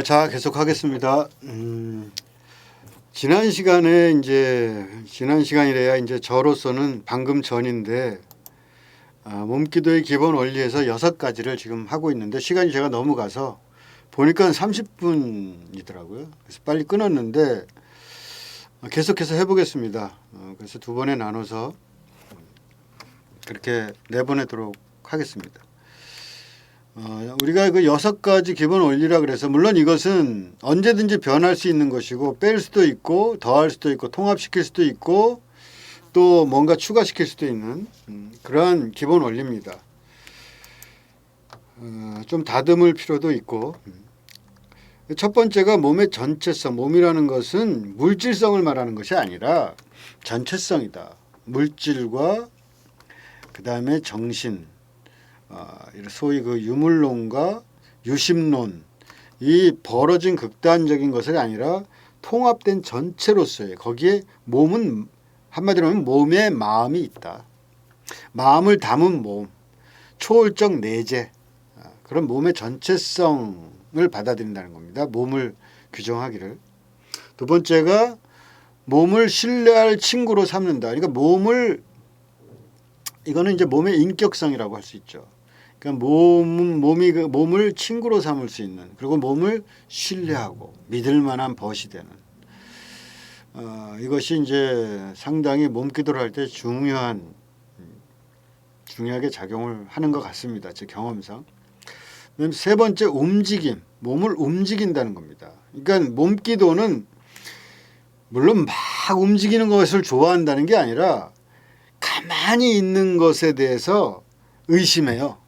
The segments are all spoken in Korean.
자, 계속하겠습니다. 지난 시간에 지난 시간이래야 이제 저로서는 방금 전인데 몸기도의 기본 원리에서 6가지를 지금 하고 있는데 시간이 제가 너무 가서 보니까 30분이더라고요. 그래서 빨리 끊었는데 계속해서 해보겠습니다. 그래서 2번에 나눠서 그렇게 내보내도록 하겠습니다. 우리가 그 6가지 기본 원리라 그래서 물론 이것은 언제든지 변할 수 있는 것이고 뺄 수도 있고 더할 수도 있고 통합시킬 수도 있고 또 뭔가 추가시킬 수도 있는 그러한 기본 원리입니다. 좀 다듬을 필요도 있고 첫 번째가 몸의 전체성. 몸이라는 것은 물질성을 말하는 것이 아니라 전체성이다. 물질과 그 다음에 정신, 소위 그 유물론과 유심론, 이 벌어진 극단적인 것이 아니라 통합된 전체로서의, 거기에 몸은 한마디로 하면 몸에 마음이 있다. 마음을 담은 몸, 초월적 내재, 그런 몸의 전체성을 받아들인다는 겁니다. 몸을 규정하기를. 두 번째가 몸을 신뢰할 친구로 삼는다. 그러니까 이거는 이제 몸의 인격성이라고 할 수 있죠. 그러니까 몸을 친구로 삼을 수 있는, 그리고 몸을 신뢰하고 믿을 만한 벗이 되는, 이것이 이제 상당히 몸기도를 할 때 중요하게 작용을 하는 것 같습니다. 제 경험상. 세 번째, 움직임. 몸을 움직인다는 겁니다. 그러니까 몸기도는 물론 막 움직이는 것을 좋아한다는 게 아니라 가만히 있는 것에 대해서 의심해요.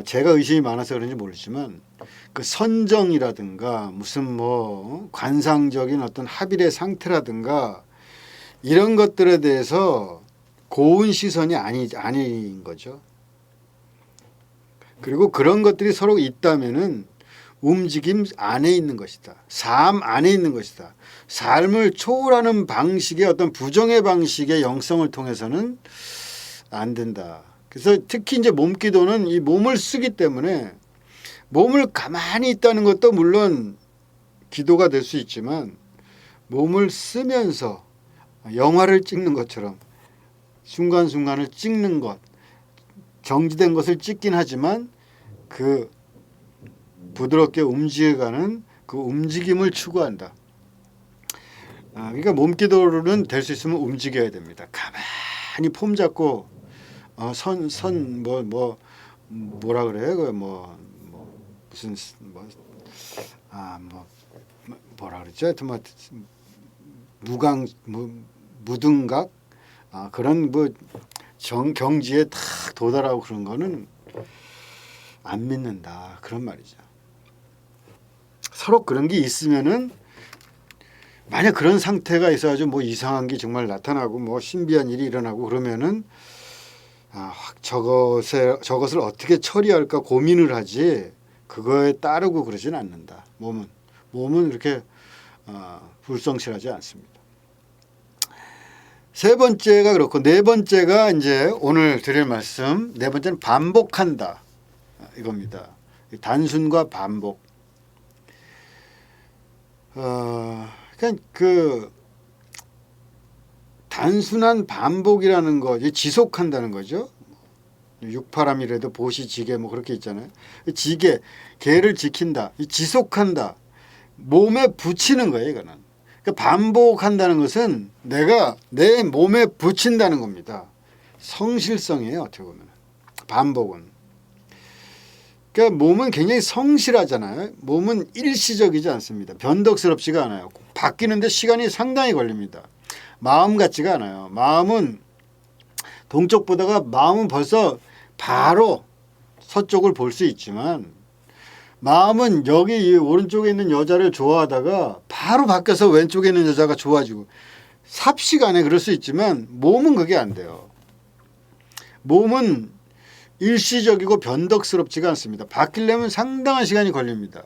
제가 의심이 많아서 그런지 모르지만 그 선정이라든가 무슨 관상적인 어떤 합일의 상태라든가 이런 것들에 대해서 고운 시선이 아닌 거죠. 그리고 그런 것들이 서로 있다면은 움직임 안에 있는 것이다. 삶 안에 있는 것이다. 삶을 초월하는 방식의 어떤 부정의 방식의 영성을 통해서는 안 된다. 그래서 특히 이제 몸기도는 이 몸을 쓰기 때문에 몸을 가만히 있다는 것도 물론 기도가 될 수 있지만 몸을 쓰면서 영화를 찍는 것처럼 순간순간을 찍는 것, 정지된 것을 찍긴 하지만 그 부드럽게 움직여가는 그 움직임을 추구한다. 그러니까 몸기도는 될 수 있으면 움직여야 됩니다. 가만히 폼 잡고 뭐라 그래요? 무슨 뭐라 그러죠? 하여튼 무등각 그런 경지에 탁 도달하고 그런 거는 안 믿는다. 그런 말이죠. 서로 그런 게 있으면은 만약 그런 상태가 있어가지고 이상한 게 정말 나타나고 신비한 일이 일어나고 그러면은 저것을 어떻게 처리할까 고민을 하지 그거에 따르고 그러진 않는다. 몸은 이렇게 불성실하지 않습니다. 세 번째가 그렇고 네 번째가 이제 오늘 드릴 말씀, 네 번째는 반복한다 이겁니다. 단순과 반복. 그러니까 그 단순한 반복이라는 거, 지속한다는 거죠. 육파람이라도 보시지게 그렇게 있잖아요. 지게, 개를 지킨다, 지속한다, 몸에 붙이는 거예요. 이거는. 그러니까 반복한다는 것은 내가 내 몸에 붙인다는 겁니다. 성실성이에요. 어떻게 보면 반복은. 그러니까 몸은 굉장히 성실하잖아요. 몸은 일시적이지 않습니다. 변덕스럽지가 않아요. 바뀌는데 시간이 상당히 걸립니다. 마음 같지가 않아요. 마음은 동쪽 보다가 마음은 벌써 바로 서쪽을 볼 수 있지만 마음은 여기 오른쪽에 있는 여자를 좋아하다가 바로 바뀌어서 왼쪽에 있는 여자가 좋아지고 삽시간에 그럴 수 있지만 몸은 그게 안 돼요. 몸은 일시적이고 변덕스럽지가 않습니다. 바뀌려면 상당한 시간이 걸립니다.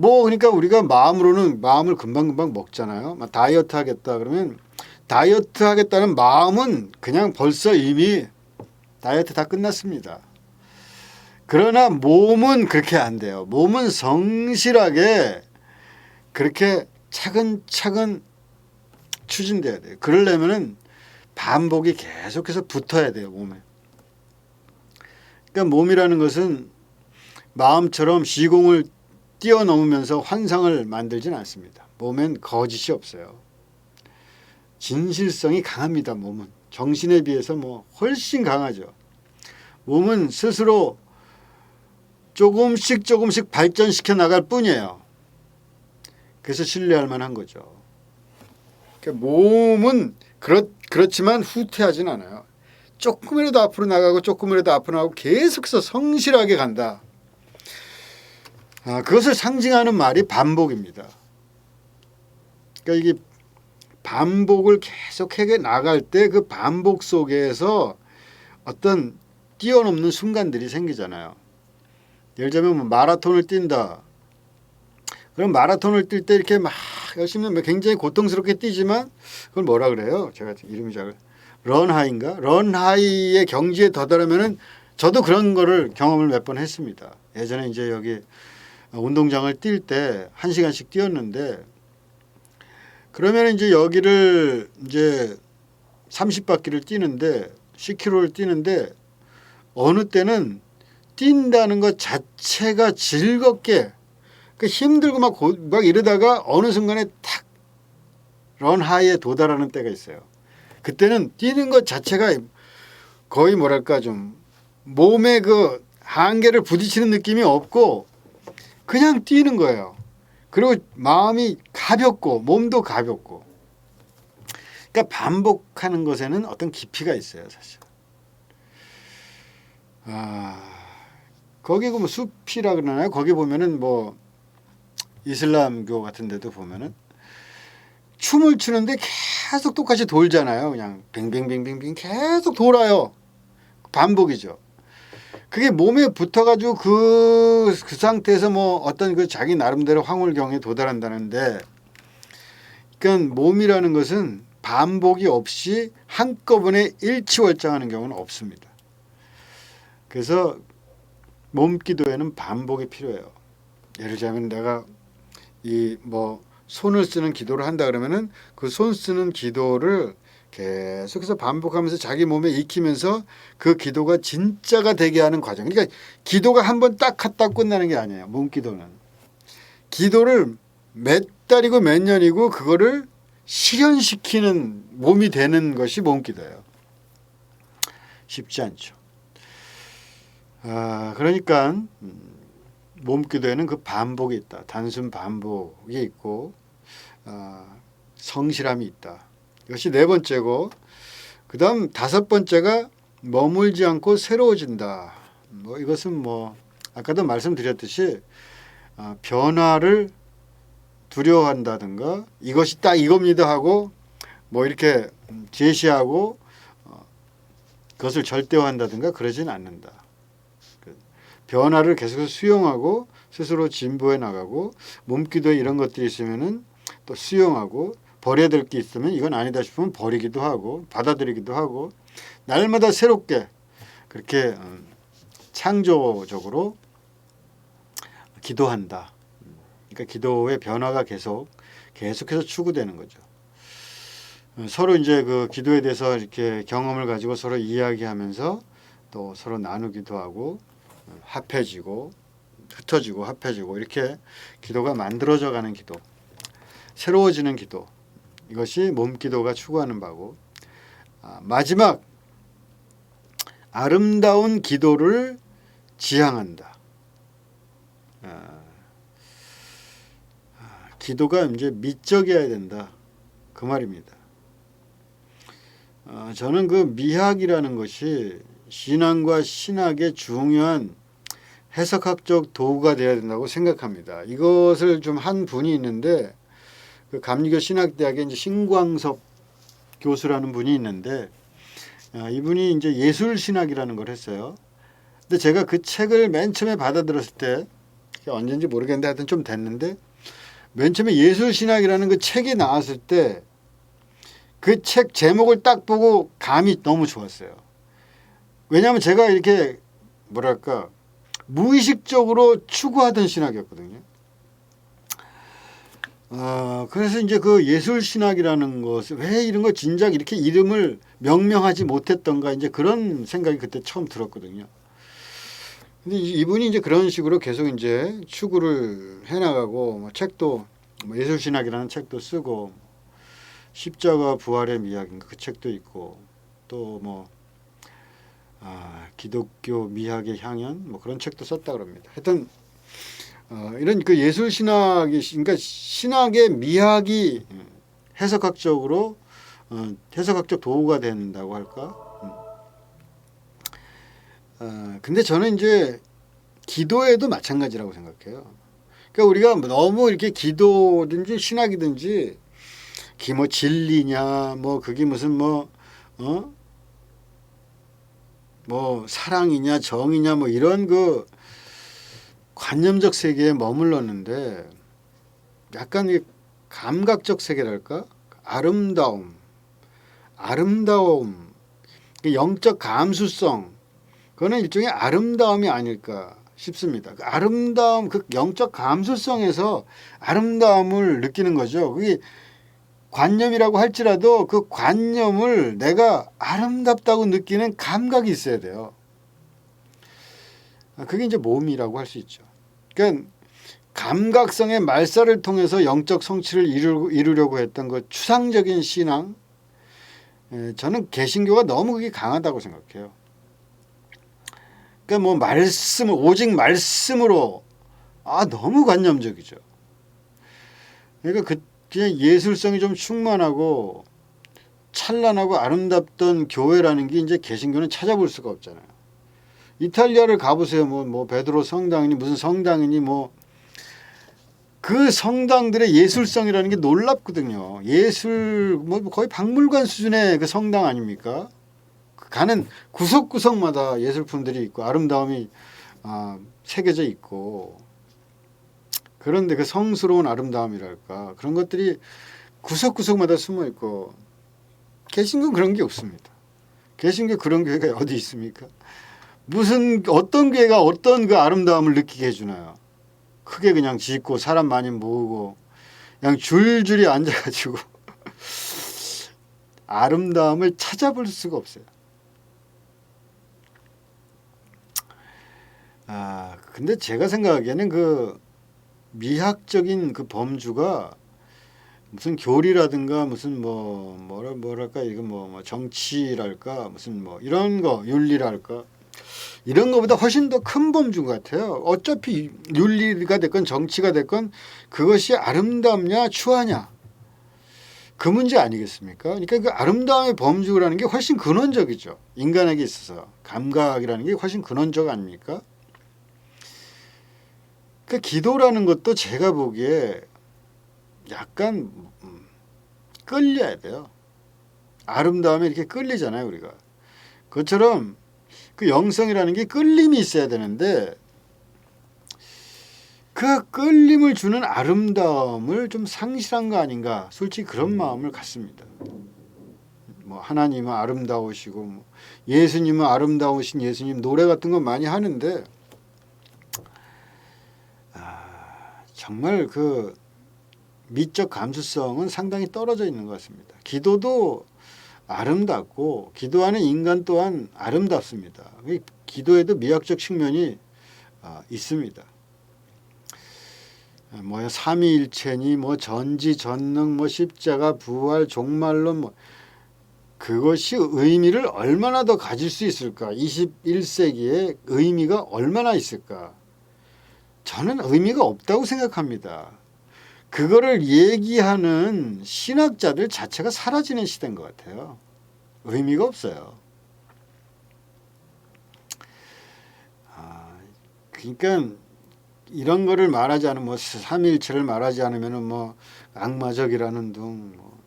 그러니까 우리가 마음을 금방금방 먹잖아요. 다이어트 하겠다 그러면 다이어트 하겠다는 마음은 그냥 벌써 이미 다이어트 다 끝났습니다. 그러나 몸은 그렇게 안 돼요. 몸은 성실하게 그렇게 차근차근 추진돼야 돼요. 그러려면은 반복이 계속해서 붙어야 돼요, 몸에. 그러니까 몸이라는 것은 마음처럼 시공을 뛰어넘으면서 환상을 만들진 않습니다. 몸엔 거짓이 없어요. 진실성이 강합니다. 몸은 정신에 비해서 뭐 훨씬 강하죠. 몸은 스스로 조금씩 발전시켜 나갈 뿐이에요. 그래서 신뢰할 만한 거죠. 그러니까 몸은 그렇지만 후퇴하진 않아요. 조금이라도 앞으로 나가고 조금이라도 앞으로 나가고 계속해서 성실하게 간다. 그것을 상징하는 말이 반복입니다. 그러니까 이게 반복을 계속해 나갈 때 그 반복 속에서 어떤 뛰어넘는 순간들이 생기잖아요. 예를 들자면 뭐 마라톤을 뛴다. 그럼 마라톤을 뛸 때 이렇게 막 열심히 굉장히 고통스럽게 뛰지만 그걸 뭐라 그래요? 제가 이름이 잘 런하이인가? 런하이의 경지에 도달하면은 저도 그런 거를 경험을 몇 번 했습니다. 예전에 이제 여기 운동장을 뛸 때 1시간씩 뛰었는데 그러면 이제 여기를 이제 30바퀴를 뛰는데 10km를 뛰는데 어느 때는 뛴다는 것 자체가 즐겁게 힘들고 막 이러다가 어느 순간에 탁 런하이에 도달하는 때가 있어요. 그때는 뛰는 것 자체가 거의 뭐랄까 좀 몸에 그 한계를 부딪히는 느낌이 없고 그냥 뛰는 거예요. 그리고 마음이 가볍고 몸도 가볍고. 그러니까 반복하는 것에는 어떤 깊이가 있어요, 사실. 거기 뭐 숲이라 그러나요? 거기 보면은 뭐 이슬람교 같은 데도 보면은 춤을 추는데 계속 똑같이 돌잖아요. 그냥 빙빙빙빙빙 계속 돌아요. 반복이죠. 그게 몸에 붙어가지고 그 상태에서 뭐 어떤 그 자기 나름대로 황홀경에 도달한다는데, 그러니까 몸이라는 것은 반복이 없이 한꺼번에 일치월장하는 경우는 없습니다. 그래서 몸기도에는 반복이 필요해요. 예를 들자면 내가 이 뭐 손을 쓰는 기도를 한다 그러면은 그 손 쓰는 기도를 계속해서 반복하면서 자기 몸에 익히면서 그 기도가 진짜가 되게 하는 과정. 그러니까 기도가 한번 딱 했다 끝나는 게 아니에요. 몸기도는. 기도를 몇 달이고 몇 년이고 그거를 실현시키는 몸이 되는 것이 몸기도예요. 쉽지 않죠. 그러니까 몸기도에는 그 반복이 있다. 단순 반복이 있고 성실함이 있다. 이것이 네 번째고, 그 다음 다섯 번째가 머물지 않고 새로워진다. 뭐 이것은 뭐 아까도 말씀드렸듯이 변화를 두려워한다든가 이것이 딱 이겁니다 하고 뭐 이렇게 제시하고 그것을 절대화한다든가 그러진 않는다. 변화를 계속 수용하고 스스로 진보해 나가고 몸기도에 이런 것들이 있으면은 또 수용하고 버려야 될 게 있으면 이건 아니다 싶으면 버리기도 하고 받아들이기도 하고 날마다 새롭게 그렇게 창조적으로 기도한다. 그러니까 기도의 변화가 계속해서 추구되는 거죠. 서로 이제 그 기도에 대해서 이렇게 경험을 가지고 서로 이야기하면서 또 서로 나누기도 하고 합해지고 흩어지고 합해지고 이렇게 기도가 만들어져 가는 기도, 새로워지는 기도, 이것이 몸기도가 추구하는 바고, 마지막 아름다운 기도를 지향한다. 기도가 이제 미적이어야 된다. 그 말입니다. 저는 그 미학이라는 것이 신앙과 신학의 중요한 해석학적 도구가 되어야 된다고 생각합니다. 이것을 좀 한 분이 있는데 그 감리교 신학대학의 이제 신광섭 교수라는 분이 있는데 이분이 이제 예술신학이라는 걸 했어요. 근데 제가 그 책을 맨 처음에 받아들었을 때 언제인지 모르겠는데 하여튼 좀 됐는데 맨 처음에 예술신학이라는 그 책이 나왔을 때 그 책 제목을 딱 보고 감이 너무 좋았어요. 왜냐하면 제가 이렇게 뭐랄까 무의식적으로 추구하던 신학이었거든요. 그래서 이제 그 예술 신학이라는 것을 왜 이런 거 진작 이렇게 이름을 명명하지 못했던가 이제 그런 생각이 그때 처음 들었거든요. 근데 이분이 이제 그런 식으로 계속 이제 추구를 해나가고 뭐 책도 뭐 예술 신학이라는 책도 쓰고 십자가 부활의 미학인가 그 책도 있고 또 뭐 기독교 미학의 향연 뭐 그런 책도 썼다 그럽니다. 하여튼 이런 그 예술 신학이 그러니까 신학의 미학이 해석학적으로 해석학적 도구가 된다고 할까? 근데 저는 이제 기도에도 마찬가지라고 생각해요. 그러니까 우리가 너무 이렇게 기도든지 신학이든지 뭐 진리냐 뭐 그게 무슨 뭐 사랑이냐 정이냐 뭐 이런 그 관념적 세계에 머물렀는데 약간 이 감각적 세계랄까? 아름다움, 그 영적 감수성, 그거는 일종의 아름다움이 아닐까 싶습니다. 그 아름다움, 그 영적 감수성에서 아름다움을 느끼는 거죠. 그게 관념이라고 할지라도 그 관념을 내가 아름답다고 느끼는 감각이 있어야 돼요. 그게 이제 몸이라고 할 수 있죠. 그러니까 감각성의 말살을 통해서 영적 성취를 이루려고 했던 그 추상적인 신앙, 저는 개신교가 너무 그게 강하다고 생각해요. 그러니까 뭐 말씀을 오직 말씀으로 너무 관념적이죠. 그러니까 그냥 예술성이 좀 충만하고 찬란하고 아름답던 교회라는 게 이제 개신교는 찾아볼 수가 없잖아요. 이탈리아를 가보세요. 뭐 베드로 성당이니 무슨 성당이니 뭐 그 성당들의 예술성이라는 게 놀랍거든요. 예술 뭐 거의 박물관 수준의 그 성당 아닙니까? 가는 구석구석마다 예술품들이 있고 아름다움이 새겨져 있고 그런데 그 성스러운 아름다움이랄까 그런 것들이 구석구석마다 숨어 있고 개신교는 그런 게 없습니다. 개신교 그런 교회가 어디 있습니까? 어떤 교회가 어떤 그 아름다움을 느끼게 해주나요? 크게 그냥 짓고 사람 많이 모으고 그냥 줄줄이 앉아가지고 아름다움을 찾아볼 수가 없어요. 근데 제가 생각하기에는 그 미학적인 그 범주가 무슨 교리라든가 무슨 뭐랄까 이거 뭐 정치랄까 무슨 뭐 이런 거 윤리랄까 이런 것보다 훨씬 더 큰 범주 같아요. 어차피 윤리가 됐건 정치가 됐건 그것이 아름답냐 추하냐 그 문제 아니겠습니까? 그러니까 그 아름다움의 범주라는 게 훨씬 근원적이죠. 인간에게 있어서 감각이라는 게 훨씬 근원적 아닙니까? 그 기도라는 것도 제가 보기에 약간 끌려야 돼요. 아름다움에 이렇게 끌리잖아요, 우리가. 그것처럼 그 영성이라는 게 끌림이 있어야 되는데 그 끌림을 주는 아름다움을 좀 상실한 거 아닌가 솔직히 그런 마음을 갖습니다. 뭐 하나님은 아름다우시고 뭐 예수님은 아름다우신 예수님 노래 같은 거 많이 하는데 정말 그 미적 감수성은 상당히 떨어져 있는 것 같습니다. 기도도 아름답고 기도하는 인간 또한 아름답습니다. 기도에도 미학적 측면이 있습니다. 뭐 삼위일체니 뭐 전지전능 뭐 십자가 부활 종말론 뭐 그것이 의미를 얼마나 더 가질 수 있을까? 21세기에 의미가 얼마나 있을까? 저는 의미가 없다고 생각합니다. 그거를 얘기하는 신학자들 자체가 사라지는 시대인 것 같아요. 의미가 없어요. 그러니까 이런 거를 말하지 않으면 뭐 삼위일체를 말하지 않으면 뭐 악마적이라는 등 뭐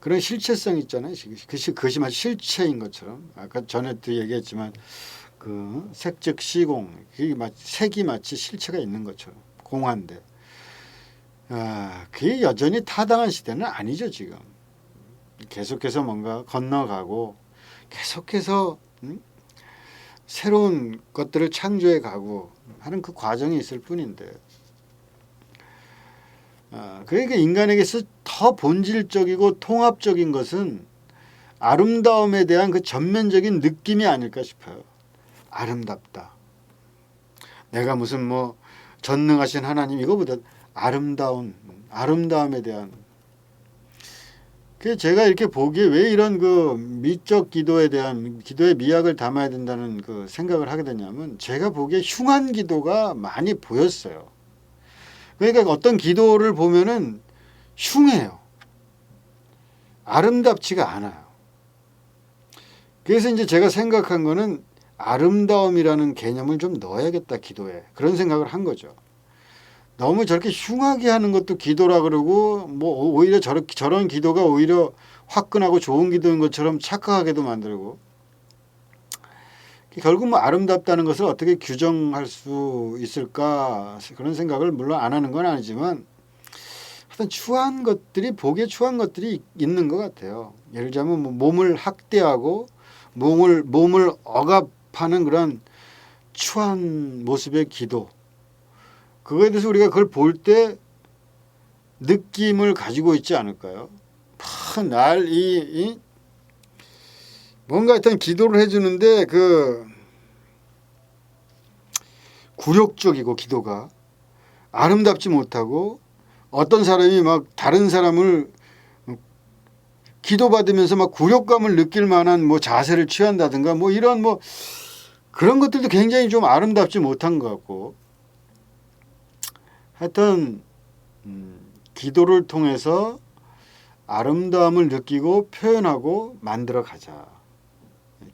그런 실체성 있잖아요. 그것이 마치 실체인 것처럼 아까 전에도 얘기했지만 그 색즉 시공 색이 마치 실체가 있는 것처럼 공한데 그게 여전히 타당한 시대는 아니죠. 지금 계속해서 뭔가 건너가고 계속해서 새로운 것들을 창조해 가고 하는 그 과정이 있을 뿐인데, 그러니까 인간에게서 더 본질적이고 통합적인 것은 아름다움에 대한 그 전면적인 느낌이 아닐까 싶어요. 아름답다. 내가 무슨 뭐 전능하신 하나님, 이거보다 아름다움에 대한. 그 제가 이렇게 보기에 왜 이런 그 미적 기도에 대한 기도의 미학을 담아야 된다는 그 생각을 하게 되냐면, 제가 보기에 흉한 기도가 많이 보였어요. 그러니까 어떤 기도를 보면은 흉해요. 아름답지가 않아요. 그래서 이제 제가 생각한 거는 아름다움이라는 개념을 좀 넣어야겠다, 기도에. 그런 생각을 한 거죠. 너무 저렇게 흉하게 하는 것도 기도라 그러고, 뭐 오히려 저런 기도가 오히려 화끈하고 좋은 기도인 것처럼 착각하게도 만들고, 결국 뭐 아름답다는 것을 어떻게 규정할 수 있을까, 그런 생각을 물론 안 하는 건 아니지만, 하여튼 보기에 추한 것들이 있는 것 같아요. 예를 들자면 뭐 몸을 학대하고 몸을 억압하는 그런 추한 모습의 기도, 그거에 대해서 우리가 그걸 볼 때 느낌을 가지고 있지 않을까요? 뭔가 하여튼 기도를 해주는데 그 굴욕적이고, 기도가 아름답지 못하고, 어떤 사람이 막 다른 사람을 기도받으면서 막 굴욕감을 느낄 만한 뭐 자세를 취한다든가 뭐 이런 뭐 그런 것들도 굉장히 좀 아름답지 못한 것 같고, 하여튼 기도를 통해서 아름다움을 느끼고 표현하고 만들어 가자.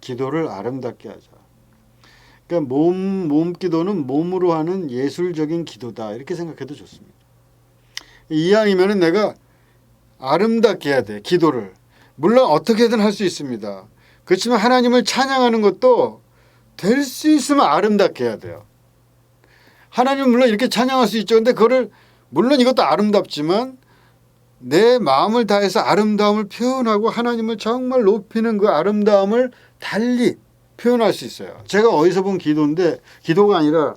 기도를 아름답게 하자. 그러니까 몸 기도는 몸으로 하는 예술적인 기도다, 이렇게 생각해도 좋습니다. 이왕이면은 내가 아름답게 해야 돼, 기도를. 물론 어떻게든 할 수 있습니다. 그렇지만 하나님을 찬양하는 것도 될 수 있으면 아름답게 해야 돼요. 하나님은 물론 이렇게 찬양할 수 있죠. 근데 그거를, 물론 이것도 아름답지만 내 마음을 다해서 아름다움을 표현하고 하나님을 정말 높이는 그 아름다움을 달리 표현할 수 있어요. 제가 어디서 본 기도인데, 기도가 아니라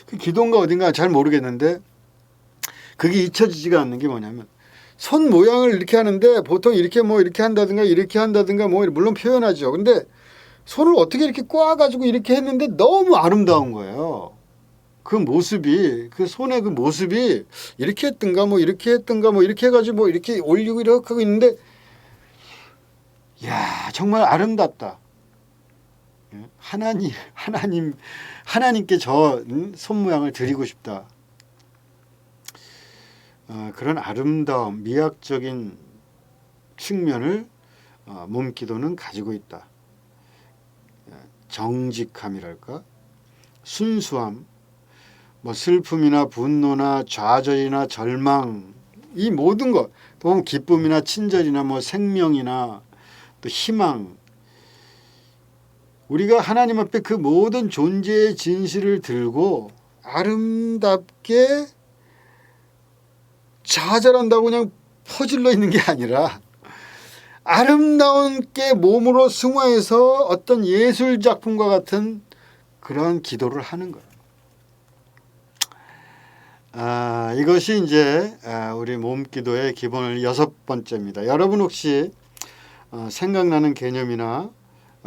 그 기도인가 어딘가 잘 모르겠는데, 그게 잊혀지지가 않는 게 뭐냐면, 손 모양을 이렇게 하는데 보통 이렇게 한다든가 뭐 물론 표현하죠. 근데 손을 어떻게 이렇게 꼬아가지고 이렇게 했는데 너무 아름다운 거예요. 그 모습이, 그 손의 그 모습이 이렇게 했던가 뭐 이렇게 해가지고 뭐 이렇게 올리고 이렇게 하고 있는데, 야, 정말 아름답다. 하나님께 저 손 모양을 드리고 싶다. 그런 아름다움, 미학적인 측면을 몸기도는 가지고 있다. 정직함이랄까, 순수함, 뭐 슬픔이나 분노나 좌절이나 절망, 이 모든 것, 또 기쁨이나 친절이나 뭐 생명이나 또 희망, 우리가 하나님 앞에 그 모든 존재의 진실을 들고 아름답게 좌절한다고 그냥 퍼질러 있는 게 아니라 아름다운 게 몸으로 승화해서 어떤 예술 작품과 같은 그런 기도를 하는 거예요. 이것이 이제 우리 몸기도의 기본을 6번째입니다. 여러분 혹시 생각나는 개념이나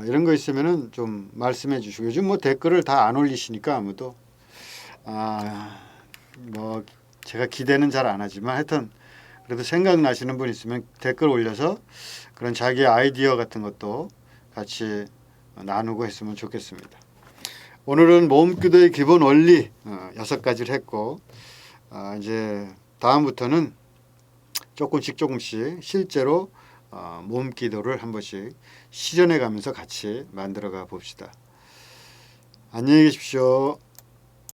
이런 거 있으면은 좀 말씀해 주시고, 요즘 뭐 댓글을 다 안 올리시니까 아무도 뭐 제가 기대는 잘 안 하지만, 하여튼 그래도 생각나시는 분 있으면 댓글 올려서 그런 자기 아이디어 같은 것도 같이 나누고 했으면 좋겠습니다. 오늘은 몸기도의 기본 원리 6가지를 했고, 이제 다음부터는 조금씩 실제로 몸기도를 한 번씩 실현해 가면서 같이 만들어가 봅시다. 안녕히 계십시오.